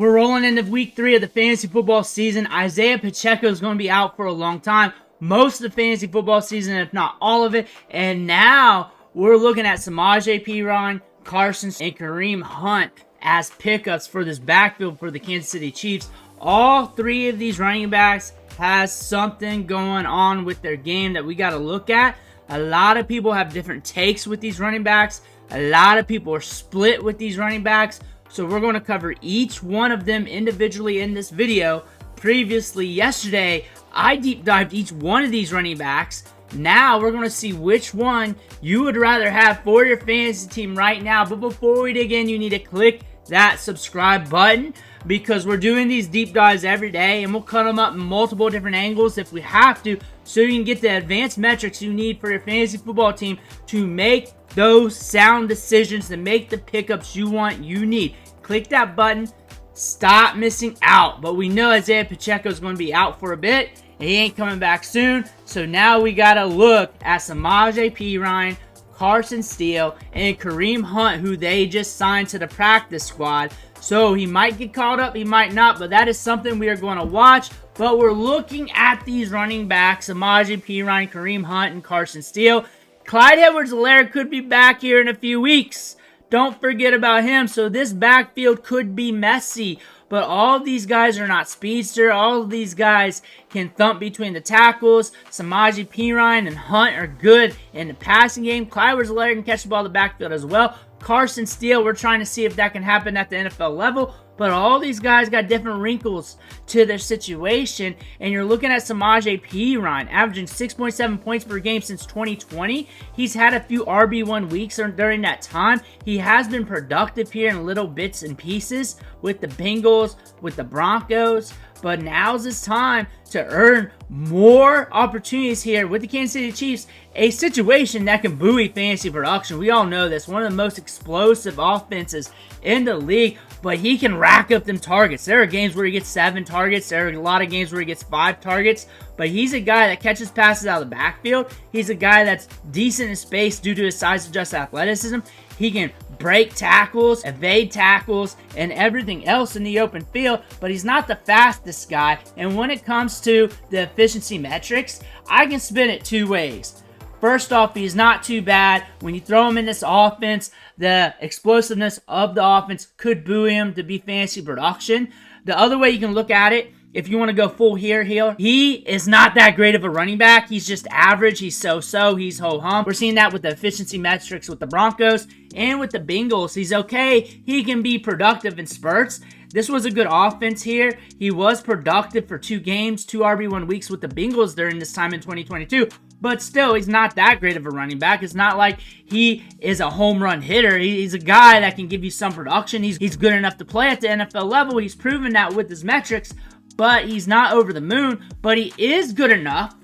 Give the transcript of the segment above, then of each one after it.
We're rolling into week 3 of the fantasy football season. Isaiah Pacheco is going to be out for a long time. Most of the fantasy football season, if not all of it. And now we're looking at Samaje Perine, Carson Steele, and Kareem Hunt as pickups for this backfield for the Kansas City Chiefs. All 3 of these running backs has something going on with their game that we got to look at. A lot of people have different takes with these running backs. A lot of people are split with these running backs. So we're going to cover each one of them individually in this video. Previously, yesterday, I deep dived each one of these running backs. Now we're going to see which one you would rather have for your fantasy team right now. But before we dig in, you need to click that subscribe button because we're doing these deep dives every day and we'll cut them up in multiple different angles if we have to, so you can get the advanced metrics you need for your fantasy football team to make those sound decisions, to make the pickups you want, you need. Click that button, stop missing out. But we know Isaiah Pacheco is going to be out for a bit and he ain't coming back soon. So now we got to look at Samaje Perine, Carson Steele, and Kareem Hunt, who they just signed to the practice squad. So he might get called up, he might not, but that is something we are going to watch. But we're looking at these running backs, Samaje Perine, Kareem Hunt, and Carson Steele. Clyde Edwards-Helaire could be back here in a few weeks. Don't forget about him. So this backfield could be messy. But all of these guys are not speedster. All of these guys can thump between the tackles. Samaje Perine and Hunt are good in the passing game. Clyde Edwards-Helaire can catch the ball in the backfield as well. Carson Steele, we're trying to see if that can happen at the NFL level. But all these guys got different wrinkles to their situation. And you're looking at Samaje Perine, averaging 6.7 points per game since 2020. He's had a few RB1 weeks during that time. He has been productive here in little bits and pieces with the Bengals, with the Broncos. But now's his time to earn more opportunities here with the Kansas City Chiefs, a situation that can buoy fantasy production. We all know this. One of the most explosive offenses in the league, but he can rack up them targets. There are games where he gets 7 targets. There are a lot of games where he gets 5 targets, but he's a guy that catches passes out of the backfield. He's a guy that's decent in space due to his size-adjusted athleticism. He can break tackles, evade tackles, and everything else in the open field, but he's not the fastest guy. And when it comes to the efficiency metrics, I can spin it 2 ways. First off, he's not too bad. When you throw him in this offense, the explosiveness of the offense could buoy him to be fantasy production. The other way you can look at it, if you want to go full here, he is not that great of a running back. He's just average. He's so-so. He's ho-hum. We're seeing that with the efficiency metrics with the Broncos and with the Bengals. He's okay. He can be productive in spurts. This was a good offense here. He was productive for 2 games, 2 RB1 weeks with the Bengals during this time in 2022. But still, he's not that great of a running back. It's not like he is a home run hitter. He's a guy that can give you some production. He's good enough to play at the NFL level. He's proven that with his metrics. But he's not over the moon. But he is good enough,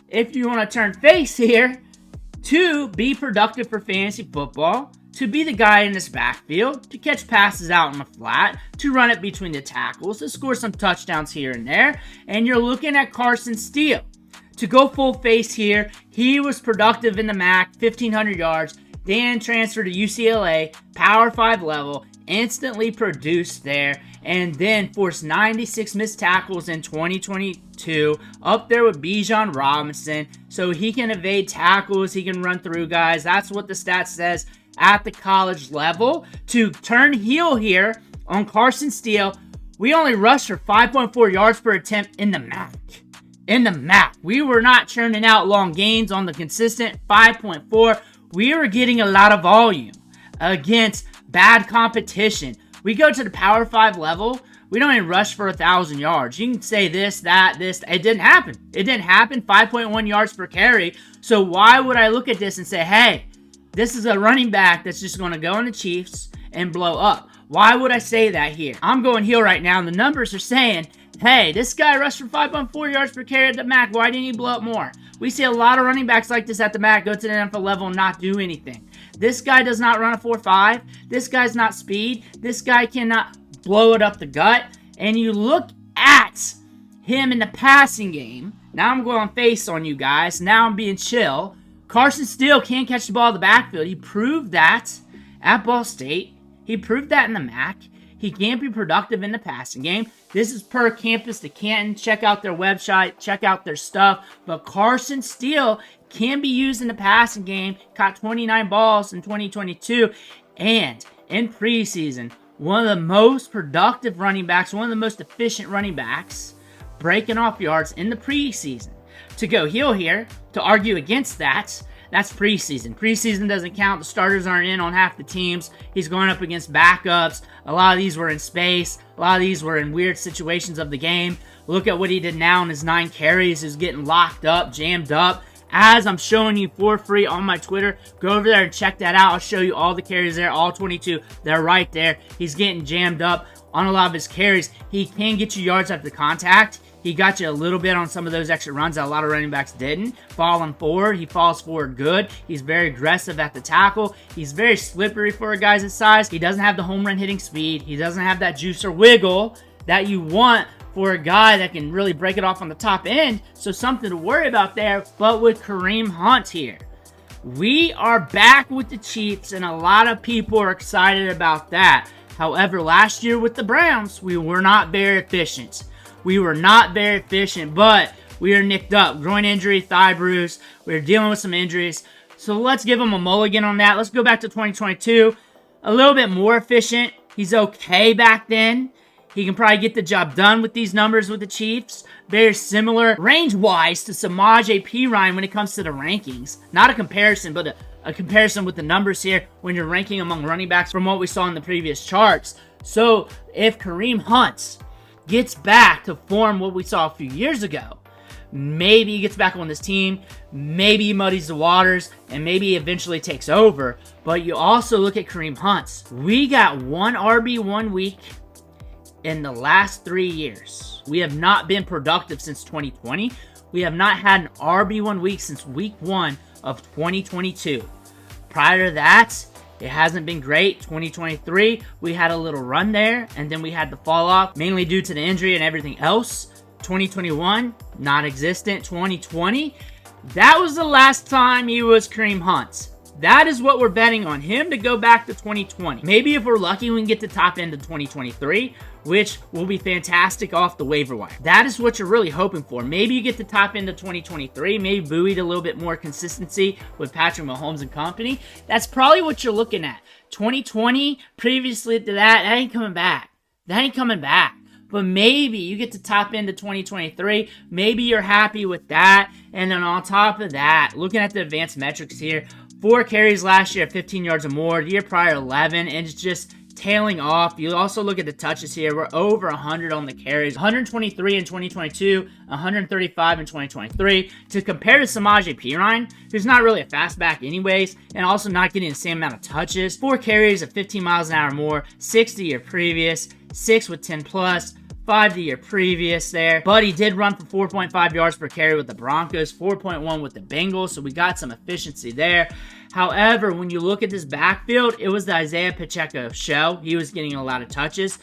if you want to turn face here, to be productive for fantasy football, to be the guy in this backfield, to catch passes out in the flat, to run it between the tackles, to score some touchdowns here and there. And you're looking at Carson Steele. To go full face here, he was productive in the MAC, 1,500 yards, then transferred to UCLA, Power 5 level, instantly produced there, and then forced 96 missed tackles in 2022, up there with Bijan Robinson, so he can evade tackles, he can run through guys. That's what the stat says at the college level. To turn heel here on Carson Steele, we only rushed for 5.4 yards per attempt in the MAC. In the MAC, we were not churning out long gains on the consistent 5.4. We were getting a lot of volume against bad competition. We go to the Power 5 level, we don't even rush for 1,000 yards. You can say this, that, this. It didn't happen. It didn't happen. 5.1 yards per carry. So why would I look at this and say, hey, this is a running back that's just going to go in the Chiefs and blow up? Why would I say that here? I'm going heel right now, and the numbers are saying, hey, this guy rushed for 5.4 yards per carry at the MAC. Why didn't he blow up more? We see a lot of running backs like this at the MAC go to the NFL level and not do anything. This guy does not run a 4.5. This guy's not speed. This guy cannot blow it up the gut. And you look at him in the passing game. Now I'm going face on you guys. Now I'm being chill. Carson Steele can't catch the ball in the backfield. He proved that at Ball State. He proved that in the MAC. he can't be productive in the passing game. This is per Campus to Canton. Check out their website. Check out their stuff. But Carson Steele can be used in the passing game. Caught 29 balls in 2022. And in preseason, one of the most productive running backs, one of the most efficient running backs, breaking off yards in the preseason. To go heel here, to argue against that, that's preseason. Preseason doesn't count. The starters aren't in on half the teams. He's going up against backups. A lot of these were in space. A lot of these were in weird situations of the game. Look at what he did now in his 9 carries. He's getting locked up, jammed up. As I'm showing you for free on my Twitter, go over there and check that out. I'll show you all the carries there, all 22. They're right there. He's getting jammed up on a lot of his carries. He can get you yards after contact. He got you a little bit on some of those extra runs that a lot of running backs didn't. Falling forward, he falls forward good. He's very aggressive at the tackle. He's very slippery for a guy's his size. He doesn't have the home run hitting speed. He doesn't have that juice or wiggle that you want for a guy that can really break it off on the top end. So something to worry about there. But with Kareem Hunt here, we are back with the Chiefs, and a lot of people are excited about that. However, last year with the Browns, we were not very efficient. We were not very efficient, but we are nicked up. Groin injury, thigh bruise. We're dealing with some injuries. So let's give him a mulligan on that. Let's go back to 2022. A little bit more efficient. He's okay back then. He can probably get the job done with these numbers with the Chiefs. Very similar range-wise to Samaje Perine when it comes to the rankings. Not a comparison, but a comparison with the numbers here when you're ranking among running backs from what we saw in the previous charts. So if Kareem Hunt gets back to form what we saw a few years ago, maybe he gets back on this team, maybe he muddies the waters, and maybe he eventually takes over. But you also look at Kareem Hunt. We got 1 RB 1 week in the last 3 years. We have not been productive since 2020. We have not had an RB 1 week since week 1 of 2022. Prior to that, it hasn't been great. 2023, we had a little run there, and then we had the fall off, mainly due to the injury and everything else. 2021, non-existent. 2020, that was the last time he was Kareem Hunt. That is what we're betting on, him to go back to 2020. Maybe if we're lucky, we can get the top end of 2023, which will be fantastic off the waiver wire. That is what you're really hoping for. Maybe you get the top end of 2023, maybe buoyed a little bit more consistency with Patrick Mahomes and company. That's probably what you're looking at. 2020, previously to that ain't coming back. That ain't coming back. But maybe you get the top end of 2023. Maybe you're happy with that. And then on top of that, looking at the advanced metrics here, 4 carries last year at 15 yards or more. The year prior, 11. And it's just tailing off. You also look at the touches here. We're over 100 on the carries. 123 in 2022. 135 in 2023. To compare to Samaje Perine, who's not really a fast back anyways, and also not getting the same amount of touches. 4 carries at 15 miles an hour more. 6 the year previous. 6 with 10 plus. 5 the year previous there. But he did run for 4.5 yards per carry with the Broncos, 4.1 with the Bengals, so we got some efficiency there. However, when you look at this backfield, it was the Isaiah Pacheco show. He was getting a lot of touches.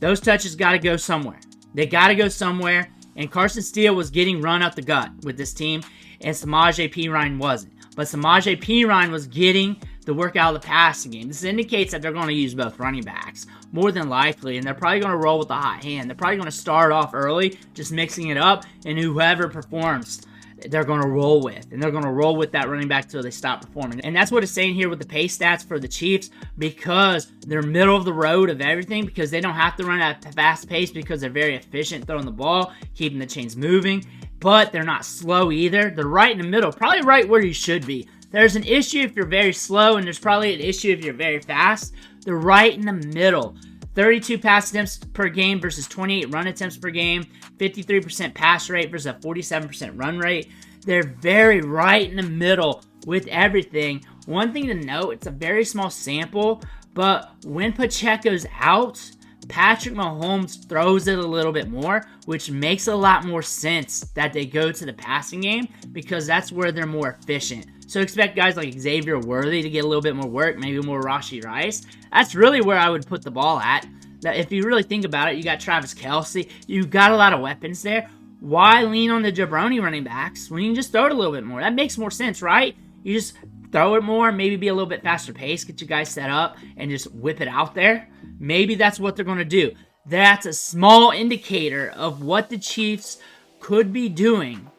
Those touches got to go somewhere. They got to go somewhere, and Carson Steele was getting run out the gut with this team, and Samaje Perine wasn't. But Samaje Perine was getting the work out of the passing game. This indicates that they're going to use both running backs, more than likely, and they're probably going to roll with the hot hand. They're probably going to start off early, just mixing it up, and whoever performs, they're going to roll with. And they're going to roll with that running back until they stop performing. And that's what it's saying here with the pace stats for the Chiefs, because they're middle of the road of everything, because they don't have to run at a fast pace because they're very efficient throwing the ball, keeping the chains moving. But they're not slow either. They're right in the middle, probably right where you should be. There's an issue if you're very slow, and there's probably an issue if you're very fast. They're right in the middle. 32 pass attempts per game versus 28 run attempts per game. 53% pass rate versus a 47% run rate. They're very right in the middle with everything. One thing to note, it's a very small sample, but when Pacheco's out, Patrick Mahomes throws it a little bit more, which makes a lot more sense that they go to the passing game, because that's where they're more efficient. So expect guys like Xavier Worthy to get a little bit more work, maybe more Rashee Rice. That's really where I would put the ball at. That if you really think about it, you got Travis Kelce. You've got a lot of weapons there. Why lean on the jabroni running backs when you can just throw it a little bit more? That makes more sense, right? You just throw it more, maybe be a little bit faster pace, get you guys set up, and just whip it out there. Maybe that's what they're going to do. That's a small indicator of what the Chiefs could be doing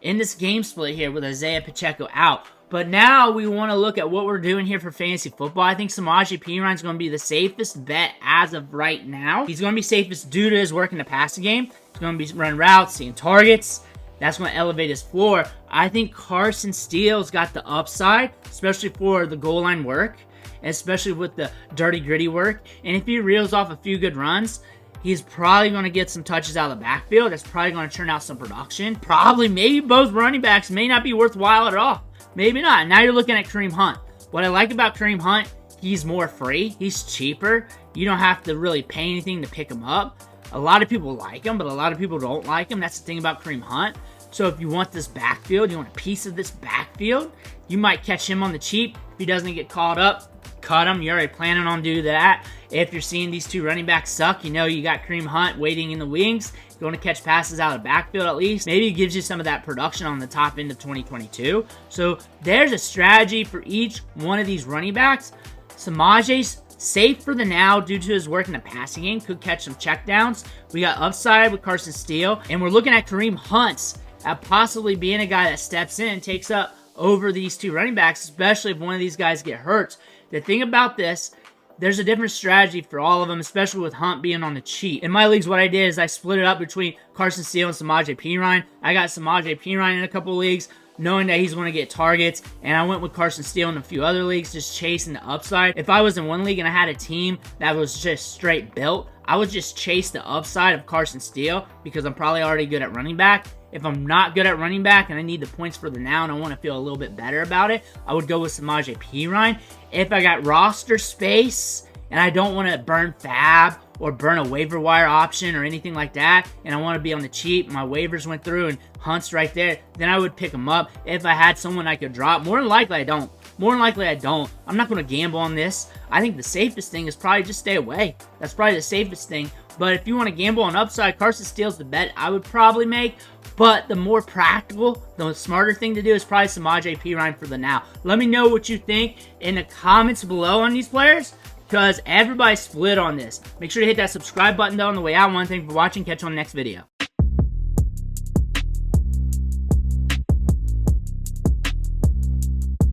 in this game split here with Isaiah Pacheco out. But now we want to look at what we're doing here for fantasy football. I think Samaje Perine is going to be the safest bet as of right now. He's going to be safest due to his work in the passing game. He's going to be running routes, seeing targets. That's going to elevate his floor. I think Carson Steele's got the upside, especially for the goal line work, and especially with the dirty, gritty work. And if he reels off a few good runs, he's probably going to get some touches out of the backfield. That's probably going to turn out some production. Probably, maybe both running backs may not be worthwhile at all. Maybe not. Now you're looking at Kareem Hunt. What I like about Kareem Hunt, he's more free. He's cheaper. You don't have to really pay anything to pick him up. A lot of people like him, but a lot of people don't like him. That's the thing about Kareem Hunt. So if you want this backfield, you want a piece of this backfield, you might catch him on the cheap. If he doesn't get caught up, cut him. You're already planning on doing that. If you're seeing these two running backs suck, you know you got Kareem Hunt waiting in the wings. You want to catch passes out of the backfield at least. Maybe it gives you some of that production on the top end of 2022. So there's a strategy for each one of these running backs. Samaje's safe for the now due to his work in the passing game. Could catch some checkdowns. We got upside with Carson Steele. And we're looking at Kareem Hunt at possibly being a guy that steps in and takes up over these two running backs, especially if one of these guys get hurt. The thing about this, there's a different strategy for all of them, especially with Hunt being on the cheat. In my leagues, what I did is I split it up between Carson Steele and Samaje Perine. I got Samaje Perine in a couple leagues, knowing that he's going to get targets, and I went with Carson Steele in a few other leagues, just chasing the upside. If I was in one league and I had a team that was just straight built, I would just chase the upside of Carson Steele because I'm probably already good at running back. If I'm not good at running back and I need the points for the now and I want to feel a little bit better about it, I would go with Samaje Perine. If I got roster space and I don't want to burn fab or burn a waiver wire option or anything like that, and I want to be on the cheap, my waivers went through and Hunt's right there, then I would pick him up. If I had someone I could drop, more than likely I don't. More than likely I don't. I'm not going to gamble on this. I think the safest thing is probably just stay away. That's probably the safest thing. But if you want to gamble on upside, Carson Steele's the bet I would probably make. But the more practical, the smarter thing to do is probably Samaje Perine for the now. Let me know what you think in the comments below on these players, because everybody's split on this. Make sure to hit that subscribe button though on the way out. One thing for watching. Catch you on the next video.